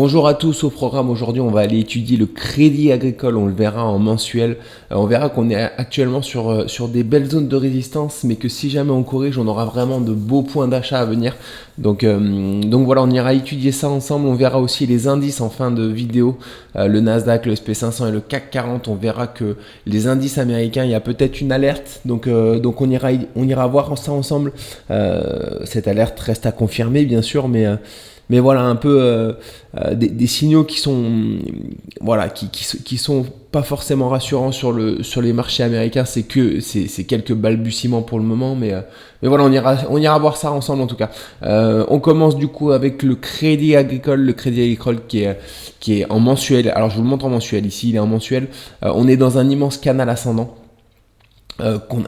Bonjour à tous, au programme aujourd'hui on va aller étudier le crédit agricole, on le verra en mensuel. On verra qu'on est actuellement sur des belles zones de résistance, mais que si jamais on corrige on aura vraiment de beaux points d'achat à venir. Donc voilà, on ira étudier ça ensemble. On verra aussi les indices en fin de vidéo, le Nasdaq, le SP500 et le CAC 40. On verra que les indices américains, il y a peut-être une alerte, donc on ira voir ça ensemble. Cette alerte reste à confirmer bien sûr, mais voilà un peu des signaux qui sont voilà qui sont pas forcément rassurants sur les marchés américains. C'est quelques balbutiements pour le moment, mais voilà, on ira voir ça ensemble en tout cas. On commence du coup avec le crédit agricole qui est en mensuel. Alors je vous le montre en mensuel ici, il est en mensuel. On est dans un immense canal ascendant.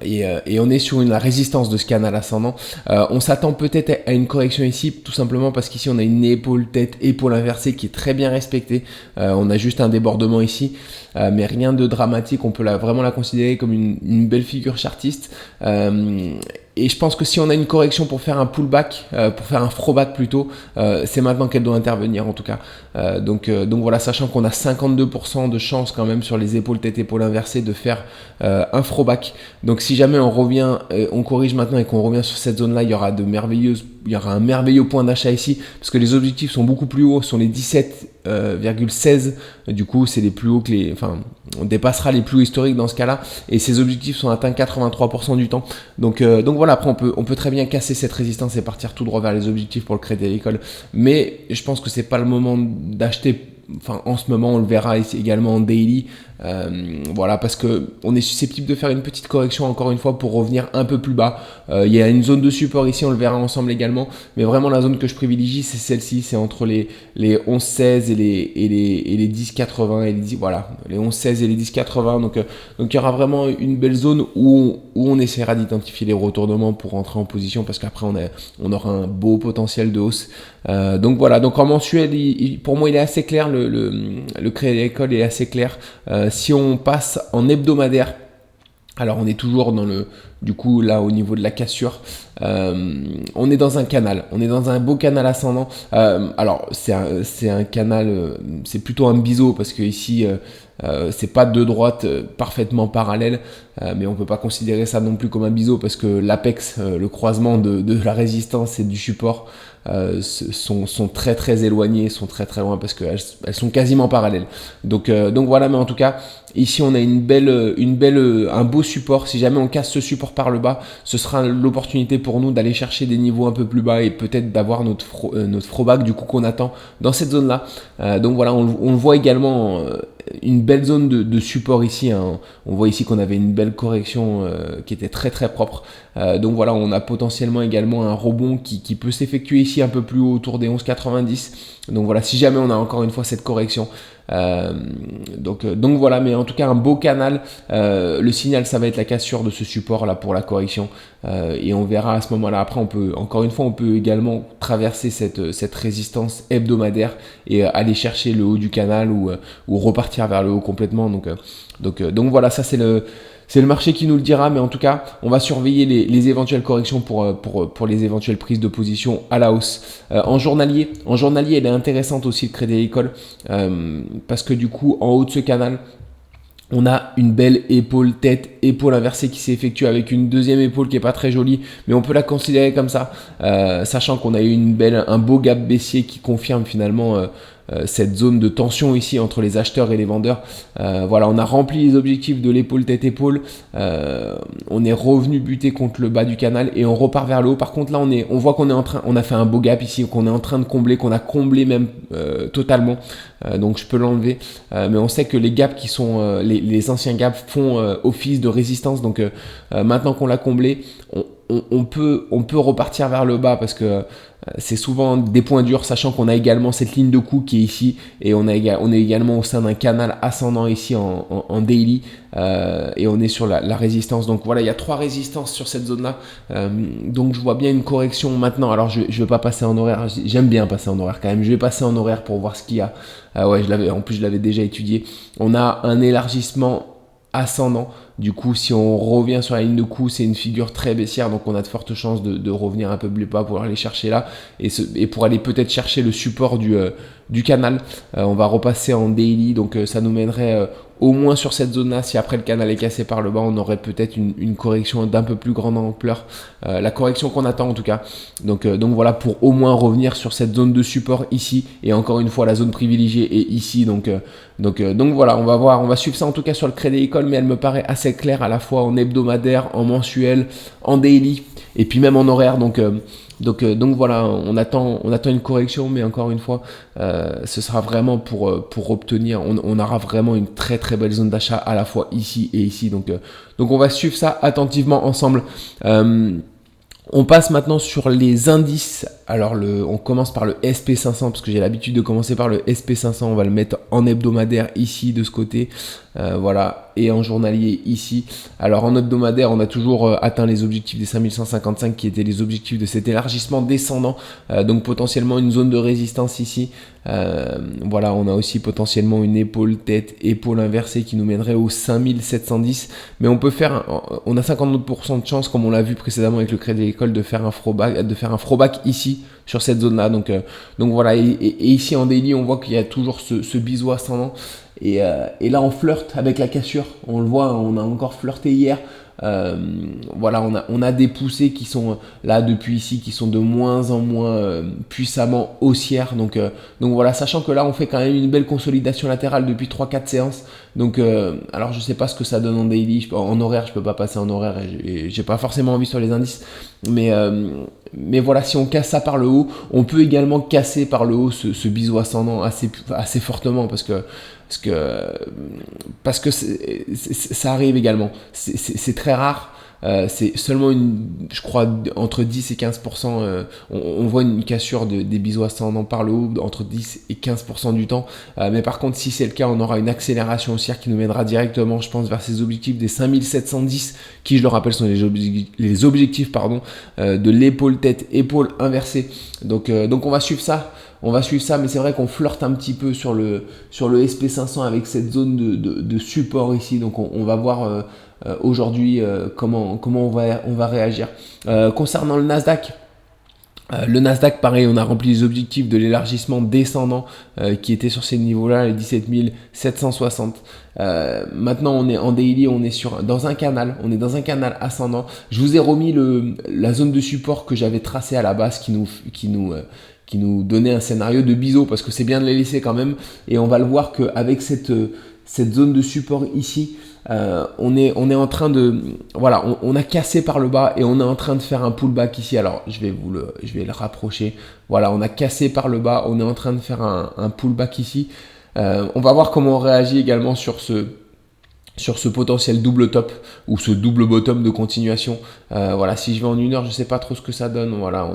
Et on est sur la résistance de ce canal ascendant. On s'attend peut-être à une correction ici, tout simplement parce qu'ici on a une épaule inversée qui est très bien respectée. On a juste un débordement ici, mais rien de dramatique. On peut vraiment la considérer comme une belle figure chartiste. Et je pense que si on a une correction pour faire un pullback, pour faire un throwback plutôt, c'est maintenant qu'elle doit intervenir en tout cas. Donc voilà, sachant qu'on a 52% de chance quand même sur les épaules inversées de faire un throwback. Donc si jamais on revient, on corrige maintenant et qu'on revient sur cette zone-là, il y aura un merveilleux point d'achat ici, parce que les objectifs sont beaucoup plus hauts, sont les 17,16. Du coup, c'est les plus hauts on dépassera les plus hauts historiques dans ce cas-là, et ces objectifs sont atteints 83% du temps. Donc voilà, après on peut très bien casser cette résistance et partir tout droit vers les objectifs pour le crédit agricole, mais je pense que c'est pas le moment d'acheter. Enfin, en ce moment, on le verra ici également en daily. Voilà, parce que on est susceptible de faire une petite correction encore une fois pour revenir un peu plus bas. Il y a une zone de support ici, on le verra ensemble également. Mais vraiment, la zone que je privilégie, c'est celle-ci. C'est entre les 11,16 et les 10,80 et voilà, les 11,16 et les 10,80. Donc il y aura vraiment une belle zone où on essaiera d'identifier les retournements pour rentrer en position, parce qu'après on aura un beau potentiel de hausse. Donc voilà, donc en mensuel, pour moi il est assez clair, le crédit agricole est assez clair. Si on passe en hebdomadaire, alors on est toujours du coup là au niveau de la cassure, on est dans un canal, on est dans un beau canal ascendant. Alors c'est un canal, c'est plutôt un biseau, parce que ici c'est pas deux droites parfaitement parallèles, mais on peut pas considérer ça non plus comme un biseau, parce que l'apex, le croisement de la résistance et du support sont très très éloignés, sont très très loin, parce qu'elles sont quasiment parallèles. Donc voilà, mais en tout cas ici on a un beau support. Si jamais on casse ce support par le bas, ce sera l'opportunité pour nous d'aller chercher des niveaux un peu plus bas et peut-être d'avoir notre throwback du coup qu'on attend dans cette zone là. Donc voilà, on le voit également, une belle zone de support ici, hein. On voit ici qu'on avait une belle correction qui était très très propre. Donc voilà, on a potentiellement également un rebond qui peut s'effectuer ici un peu plus haut, autour des 11,90. Donc voilà, si jamais on a encore une fois cette correction. Donc voilà, mais en tout cas un beau canal. Le signal, ça va être la cassure de ce support là pour la correction, et on verra à ce moment là. Après on peut également traverser cette résistance hebdomadaire et aller chercher le haut du canal, ou repartir vers le haut complètement. Donc voilà, ça c'est le marché qui nous le dira, mais en tout cas, on va surveiller les éventuelles corrections pour les éventuelles prises de position à la hausse. En journalier, elle est intéressante aussi, le crédit agricole, parce que du coup, en haut de ce canal, on a une belle épaule inversée qui s'est effectuée avec une deuxième épaule qui est pas très jolie, mais on peut la considérer comme ça, sachant qu'on a eu un beau gap baissier qui confirme finalement cette zone de tension ici entre les acheteurs et les vendeurs. Voilà, on a rempli les objectifs de l'épaule tête-épaule, on est revenu buter contre le bas du canal et on repart vers le haut. Par contre là on voit on a fait un beau gap ici qu'on est en train de combler, qu'on a comblé même totalement. Donc je peux l'enlever, mais on sait que les gaps qui sont les anciens gaps font office de résistance. Donc maintenant qu'on l'a comblé, on peut repartir vers le bas, parce que c'est souvent des points durs, sachant qu'on a également cette ligne de coup qui est ici, et on est également au sein d'un canal ascendant ici en daily, et on est sur la résistance. Donc voilà, il y a 3 résistances sur cette zone là. Donc je vois bien une correction maintenant. Alors je vais pas passer en horaire, j'aime bien passer en horaire quand même. Je vais passer en horaire pour voir ce qu'il y a. Ouais, en plus je l'avais déjà étudié. On a un élargissement ascendant Du coup, si on revient sur la ligne de coup, c'est une figure très baissière, donc on a de fortes chances de revenir un peu plus bas pour aller chercher là et pour aller peut-être chercher le support du canal. On va repasser en daily, donc ça nous mènerait au moins sur cette zone-là. Si après le canal est cassé par le bas, on aurait peut-être une correction d'un peu plus grande ampleur, la correction qu'on attend en tout cas. Donc voilà, pour au moins revenir sur cette zone de support ici, et encore une fois la zone privilégiée est ici. Donc voilà, on va voir, on va suivre ça en tout cas sur le Crédit Agricole, mais elle me paraît assez claire à la fois en hebdomadaire, en mensuel, en daily et puis même en horaire. Donc voilà, on attend une correction, mais encore une fois, ce sera vraiment pour obtenir, on aura vraiment une très très belle zone d'achat à la fois ici et ici. Donc on va suivre ça attentivement ensemble. On passe maintenant sur les indices. Alors on commence par le SP500 parce que j'ai l'habitude de commencer par le SP500. On va le mettre en hebdomadaire ici de ce côté. Voilà, et en journalier ici. Alors en hebdomadaire, on a toujours atteint les objectifs des 5155 qui étaient les objectifs de cet élargissement descendant. Donc potentiellement une zone de résistance ici. Voilà, on a aussi potentiellement une épaule tête, épaule inversée qui nous mènerait aux 5710. Mais on peut faire, on a 59% de chance, comme on l'a vu précédemment avec le Crédit Agricole, de faire un throwback ici sur cette zone là. Donc voilà, et ici en daily, on voit qu'il y a toujours ce biseau ascendant. Et là on flirte avec la cassure, on le voit, on a encore flirté hier. Voilà, on a des poussées qui sont là depuis ici, qui sont de moins en moins puissamment haussières. Donc voilà, sachant que là on fait quand même une belle consolidation latérale depuis 3-4 séances. Donc alors je sais pas ce que ça donne en daily, en horaire je peux pas passer en horaire et j'ai pas forcément envie sur les indices, mais voilà, si on casse ça par le haut, on peut également casser par le haut ce biseau ascendant assez fortement parce que ça arrive également. C'est très rare. C'est seulement je crois, entre 10 et 15%. On voit une cassure des biseaux ascendants par le haut entre 10 et 15% du temps. Mais par contre, si c'est le cas, on aura une accélération haussière qui nous mènera directement, je pense, vers ces objectifs des 5710, qui, je le rappelle, sont les objectifs de l'épaule tête, épaule inversée. Donc on va suivre ça. Mais c'est vrai qu'on flirte un petit peu sur le SP500 avec cette zone de support ici. Donc on va voir aujourd'hui comment on va réagir. Concernant le Nasdaq, pareil, on a rempli les objectifs de l'élargissement descendant qui était sur ces niveaux-là, les 17 760. Maintenant, on est en daily, on est dans un canal ascendant. Je vous ai remis la zone de support que j'avais tracée à la base qui nous donnait un scénario de biseau, parce que c'est bien de les laisser quand même. Et on va le voir qu'avec cette zone de support ici, on est en train de, voilà, on a cassé par le bas et on est en train de faire un pullback ici. Alors je vais le rapprocher. Voilà, on a cassé par le bas, on est en train de faire un pullback ici. On va voir comment on réagit également sur ce potentiel double top ou ce double bottom de continuation. Voilà, si je vais en 1 heure, je sais pas trop ce que ça donne. Voilà,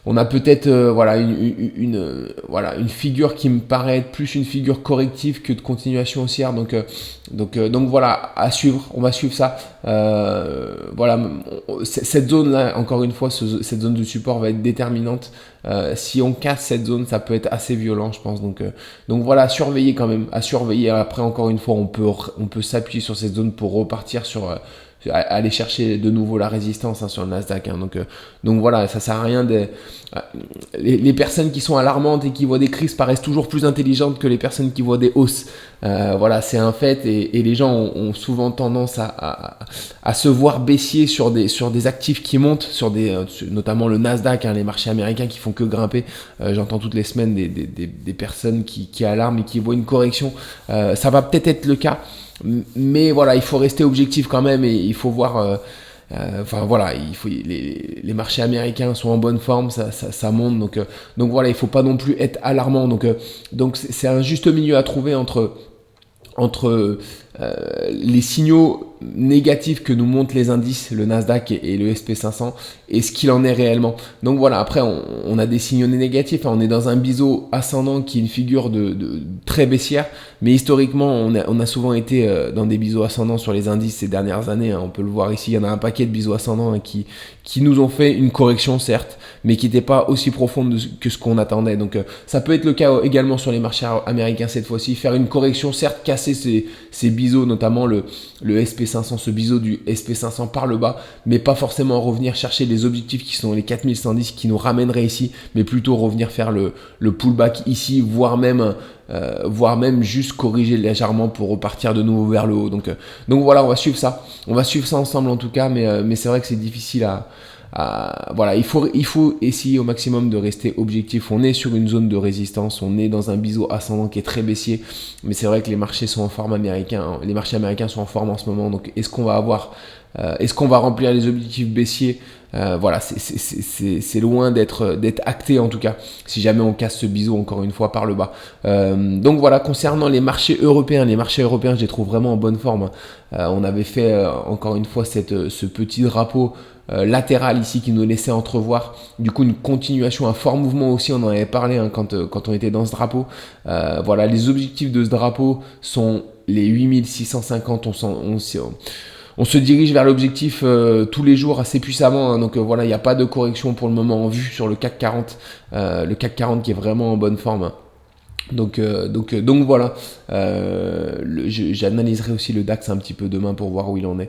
on a peut-être une figure qui me paraît être plus une figure corrective que de continuation haussière. Donc voilà, à suivre. On va suivre ça. Voilà, cette zone là, encore une fois, cette zone de support va être déterminante. Si on casse cette zone, ça peut être assez violent, je pense. Donc voilà, à surveiller quand même. À surveiller. Après, encore une fois, on peut s'appuyer sur cette zone pour repartir aller chercher de nouveau la résistance sur le Nasdaq. Donc voilà, ça sert à rien les personnes qui sont alarmantes et qui voient des crises paraissent toujours plus intelligentes que les personnes qui voient des hausses. Voilà, c'est un fait et les gens ont souvent tendance à se voir baissier sur des actifs qui montent, notamment le Nasdaq, les marchés américains qui font que grimper. J'entends toutes les semaines des personnes qui alarment et qui voient une correction. Ça va peut-être être le cas. Mais voilà, il faut rester objectif quand même et il faut voir. Les marchés américains sont en bonne forme, ça monte. Donc voilà, il faut pas non plus être alarmant. Donc c'est un juste milieu à trouver entre les signaux négatifs que nous montrent les indices, le Nasdaq et le SP500, et ce qu'il en est réellement. Donc voilà, après on a des signaux négatifs, on est dans un biseau ascendant qui est une figure de très baissière, mais historiquement on a souvent été dans des biseaux ascendants sur les indices ces dernières années. On peut le voir ici, il y en a un paquet de biseaux ascendants qui nous ont fait une correction certes, mais qui n'était pas aussi profonde que ce qu'on attendait. Donc ça peut être le cas également sur les marchés américains cette fois-ci, faire une correction certes, casser ces biseaux biseau, notamment le SP500, ce biseau du SP500 par le bas, mais pas forcément revenir chercher les objectifs qui sont les 4110 qui nous ramèneraient ici, mais plutôt revenir faire le pullback ici, voire même juste corriger légèrement pour repartir de nouveau vers le haut. Donc voilà, on va suivre ça ensemble en tout cas, mais c'est vrai que c'est difficile voilà, il faut essayer au maximum de rester objectif. On est sur une zone de résistance, on est dans un biseau ascendant qui est très baissier, mais c'est vrai que les marchés sont en forme américain, les marchés américains sont en forme en ce moment. Donc est-ce qu'on va remplir les objectifs baissiers? Voilà, c'est loin d'être acté en tout cas, si jamais on casse ce biseau encore une fois par le bas. Donc voilà, concernant les marchés européens, je les trouve vraiment en bonne forme. On avait fait encore une fois ce petit drapeau latéral ici qui nous laissait entrevoir du coup une continuation, un fort mouvement aussi, on en avait parlé quand on était dans ce drapeau. Voilà, les objectifs de ce drapeau sont les 8650, on se dirige vers l'objectif tous les jours assez puissamment, hein. Donc voilà, il n'y a pas de correction pour le moment en vue sur le CAC 40, le CAC 40 qui est vraiment en bonne forme. Donc voilà, j'analyserai aussi le DAX un petit peu demain pour voir où il en est.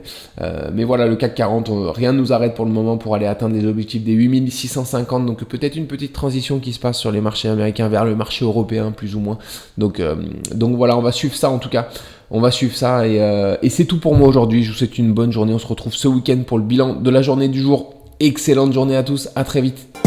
Mais voilà, le CAC 40, rien ne nous arrête pour le moment pour aller atteindre les objectifs des 8650. Donc peut-être une petite transition qui se passe sur les marchés américains vers le marché européen plus ou moins. Donc voilà, on va suivre ça en tout cas. On va suivre ça et c'est tout pour moi aujourd'hui. Je vous souhaite une bonne journée. On se retrouve ce week-end pour le bilan de la journée du jour. Excellente journée à tous, à très vite.